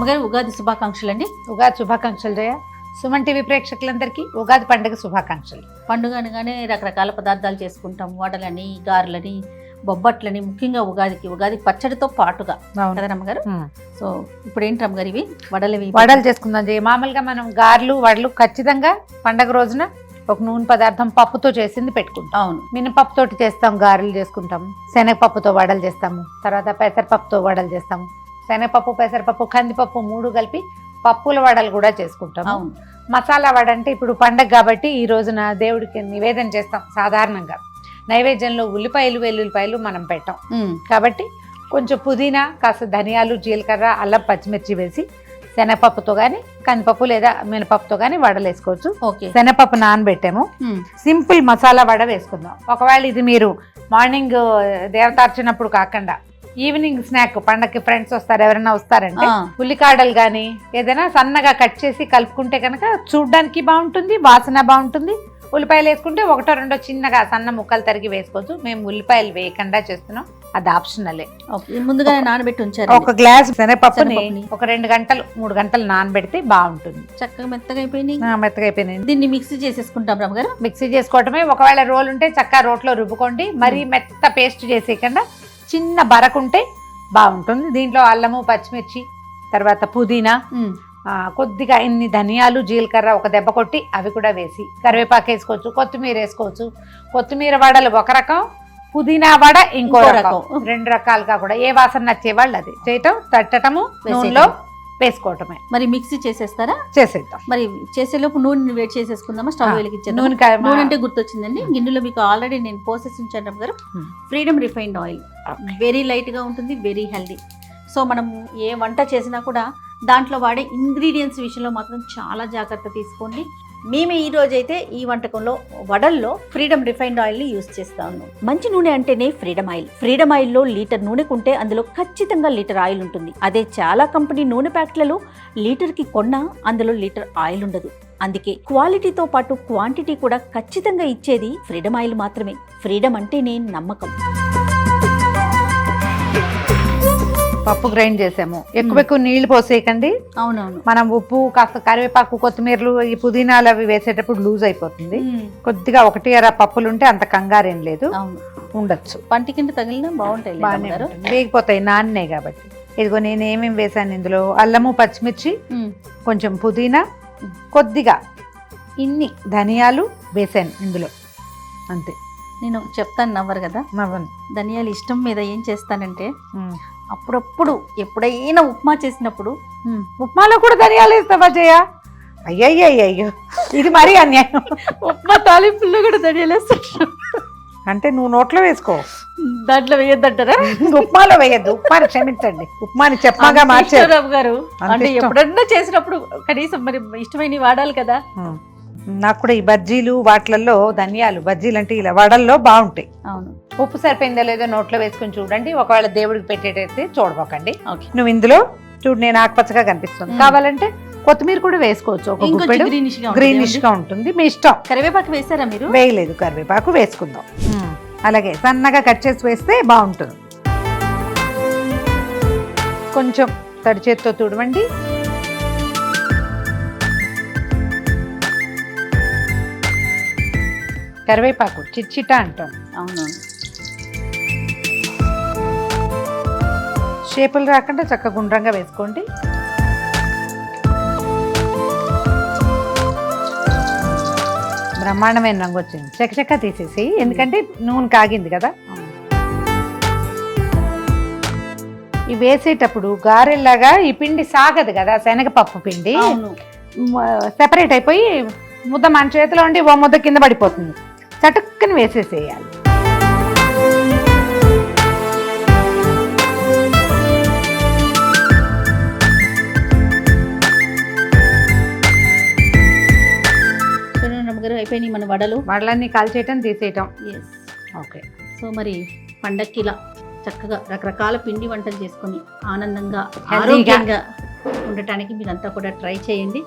రమ్మగారు ఉగాది శుభాకాంక్షలు అండి. ఉగాది శుభాకాంక్షలు జయ. సుమన్ టీవీ ప్రేక్షకులందరికీ ఉగాది పండుగ శుభాకాంక్షలు. పండుగ అనగానే రకరకాల పదార్థాలు చేసుకుంటాం, వడలని, గారెలని, బొబ్బట్లని, ముఖ్యంగా ఉగాది పచ్చడితో పాటుగా కదా రమ్మగారు. సో ఇప్పుడు ఏంటి రమ్మగారు ఇవి వడలు చేసుకుందాం జయ. మామూలుగా మనం గారెలు వడలు ఖచ్చితంగా పండగ రోజున ఒక నూనె పదార్థం పప్పుతో చేసింది పెట్టుకుంటాం. అవును, మినపప్పుతోటి చేస్తాం, గారెలు చేసుకుంటాము. శనగపప్పుతో వడలు చేస్తాము, తర్వాత పెసరపప్పుతో వడలు చేస్తాము. శనగపప్పు, పెసరపప్పు, కందిపప్పు 3 కలిపి పప్పుల వడలు కూడా చేసుకుంటాం. అవును. మసాలా వడ అంటే ఇప్పుడు పండగ కాబట్టి ఈ రోజున దేవుడికి నివేదన చేస్తాం. సాధారణంగా నైవేద్యంలో ఉల్లిపాయలు వెల్లుల్లిపాయలు మనం పెట్టాం కాబట్టి కొంచెం పుదీనా, కాస్త ధనియాలు, జీలకర్ర, అల్లం, పచ్చిమిర్చి వేసి శనగపప్పుతో కానీ కందిపప్పు లేదా మినపప్పుతో కానీ వడలు వేసుకోవచ్చు. ఓకే, శనగపప్పు నానబెట్టాము. సింపుల్ మసాలా వడ వేసుకుందాం. ఒకవేళ ఇది మీరు మార్నింగ్ దేవతార్చినప్పుడు కాకుండా ఈవినింగ్ స్నాక్, పండగకి ఫ్రెండ్స్ వస్తారు, ఎవరైనా వస్తారంటే ఉల్లికాడలు కానీ ఏదైనా సన్నగా కట్ చేసి కలుపుకుంటే కనుక చూడ్డానికి బాగుంటుంది, వాసన బాగుంటుంది. ఉల్లిపాయలు వేసుకుంటే 1-2 చిన్నగా సన్న ముక్కలు తరిగి వేసుకోవచ్చు. మేము ఉల్లిపాయలు వేయకుండా చేస్తున్నాం, అది ఆప్షనలే. ముందుగా నానబెట్టి ఉంచారు. ఒక గ్లాస్ శనగపప్పుని ఒక 2 గంటలు 3 గంటలు నానబెడితే బాగుంటుంది. చక్కగా మెత్తగా అయిపోయినాయి. దీన్ని మిక్సీ చేసేసుకుంటాం రమ్మగారు. మిక్సీ చేసుకోవటమే. ఒకవేళ రోల్ ఉంటే చక్కగా రోట్లో రుబ్బుకోండి. మరీ మెత్త పేస్ట్ చేసేయకుండా చిన్న బరకుంటే బాగుంటుంది. దీంట్లో అల్లము, పచ్చిమిర్చి, తర్వాత పుదీనా, కొద్దిగా ఇన్ని ధనియాలు, జీలకర్ర ఒక దెబ్బ కొట్టి అవి కూడా వేసి కరివేపాకు వేసుకోవచ్చు, కొత్తిమీర వేసుకోవచ్చు. కొత్తిమీర వడలు ఒక రకం, పుదీనా వడ ఇంకో రకం. 2 రకాలుగా కూడా ఏ వాసన నచ్చే వాళ్ళు అది చేయటం, తట్టటము, నూనెలో వేసుకోవటమే. మరి మిక్సీ చేసేస్తారా? చేసేద్దాం. మరి చేసేలోపు నూనె వేడి చేసేసుకుందామా? స్టవ్ వెలిగించాను. నూనె అంటే గుర్తొచ్చిందండి, గిన్నెలో మీకు ఆల్రెడీ నేను పోసేసి ఉంచాను గారు. Freedom refined oil very light గా ఉంటుంది, వెరీ హెల్దీ. సో మనం ఏ వంట చేసినా కూడా దాంట్లో వాడే ఇంగ్రీడియంట్స్ విషయంలో మాత్రం చాలా జాగ్రత్త తీసుకోండి. మేము ఈ రోజైతే ఈ వంటకంలో వడల్లో ఫ్రీడమ్ రిఫైన్డ్ ఆయిల్ని యూజ్ చేస్తా ఉన్నాం. మంచి నూనె అంటేనే ఫ్రీడమ్ ఆయిల్. ఫ్రీడమ్ ఆయిల్లో లీటర్ నూనె కొంటే అందులో ఖచ్చితంగా లీటర్ ఆయిల్ ఉంటుంది. అదే చాలా కంపెనీ నూనె ప్యాకెట్లలో లీటర్కి కొన్నా అందులో లీటర్ ఆయిల్ ఉండదు. అందుకే క్వాలిటీతో పాటు క్వాంటిటీ కూడా ఖచ్చితంగా ఇచ్చేది ఫ్రీడమ్ ఆయిల్ మాత్రమే. ఫ్రీడమ్ అంటేనే నమ్మకం. పప్పు గ్రైండ్ చేసాము. ఎక్కువ నీళ్లు పోసేయకండి. అవునవును. మనం ఉప్పు, కాస్త కరివేపాకు, కొత్తిమీరలు, ఈ పుదీనాలు అవి వేసేటప్పుడు లూజ్ అయిపోతుంది. కొద్దిగా 1-2 పప్పులు ఉంటే అంత కంగారేం లేదు, ఉండొచ్చు. పంటి కింద తగిలినా బాగుంటాయి, వేగిపోతాయి, నాన్నే కాబట్టి. ఇదిగో నేను ఏమేమి వేసాను ఇందులో: అల్లము, పచ్చిమిర్చి, కొంచెం పుదీనా, కొద్దిగా ఇన్ని ధనియాలు వేసాను ఇందులో, అంతే. నేను చెప్తాను, నవ్వరు కదా. నవ్వను. ధనియాలు ఇష్టం మీద ఏం చేస్తానంటే అప్పుడప్పుడు ఎప్పుడైనా ఉప్మా చేసినప్పుడు ఉప్మాలో కూడా ధనియాలు వేస్తావా జయ? అయ్యయ్యో, ఇది మరీ అన్యాయం. ఉప్మా తాలింపుల్లో కూడా ధనియాలు వేస్తాను అంటే నువ్వు నోట్లో వేసుకో, దాంట్లో వేయొద్దంటారా? ఉప్మాలో వేయద్దు. ఉప్మాని క్షమించండి, ఉప్మాని చెప్పగా మార్చారు గారు. అంటే ఎప్పుడన్నా చేసినప్పుడు కనీసం మరి ఇష్టమైన వాడాలి కదా. నాకు కూడా ఈ బజ్జీలు వాటిలలో ధనియాలు, బజ్జీలు అంటే ఇలా వడల్లో బాగుంటాయి. అవును. ఉప్పు సరిపోయిందో లేదో నోట్లో వేసుకుని చూడండి. ఒకవేళ దేవుడికి పెట్టేటైతే చూడబోకండి. ఓకే. నువ్వు ఇందులో చూడు, నేను ఆకుపచ్చగా కనిపిస్తుంది. కావాలంటే కొత్తిమీర కూడా వేసుకోవచ్చు, గ్రీనిష్ గా ఉంటుంది, మీ ఇష్టం. కరివేపాకు వేసారా మీరు? వేయలేదు, కరివేపాకు వేసుకుందాం. అలాగే సన్నగా కట్ చేసి వేస్తే బాగుంటుంది. కొంచెం తడి చేత్తో తుడవండి. కరివేపాకు చిట్చిటా అంటాం. అవునవును. షేపులు రాకుండా చక్కగా గుండ్రంగా వేసుకోండి. బ్రహ్మాండమైన రంగు వచ్చింది. చకచకా తీసేసి, ఎందుకంటే నూనె కాగింది కదా. ఇవి వేసేటప్పుడు గారెల్లాగా ఈ పిండి సాగదు కదా, శనగపప్పు పిండి సెపరేట్ అయిపోయి ముద్ద మన చేతిలో ఉండి ఓ ముద్ద కింద పడిపోతుంది. చటుక్కని వేసేసేయాలి. అయిపోయినాయి మన వడలన్నీ కాల్చేయటం, తీసేయటం. ఓకే. సో మరి పండక్కి ఇలా చక్కగా రకరకాల పిండి వంటలు చేసుకొని ఆనందంగా ఆరోగ్యంగా ఉండటానికి మీరంతా కూడా ట్రై చేయండి.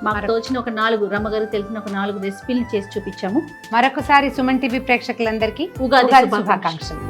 మాకు తోచిన ఒక 4 రమ్మగారు తెలిసిన ఒక 4 రెసిపీలు చేసి చూపించాము. మరొకసారి సుమన్ టీవీ ప్రేక్షకులందరికీ ఉగాది శుభాకాంక్షలు.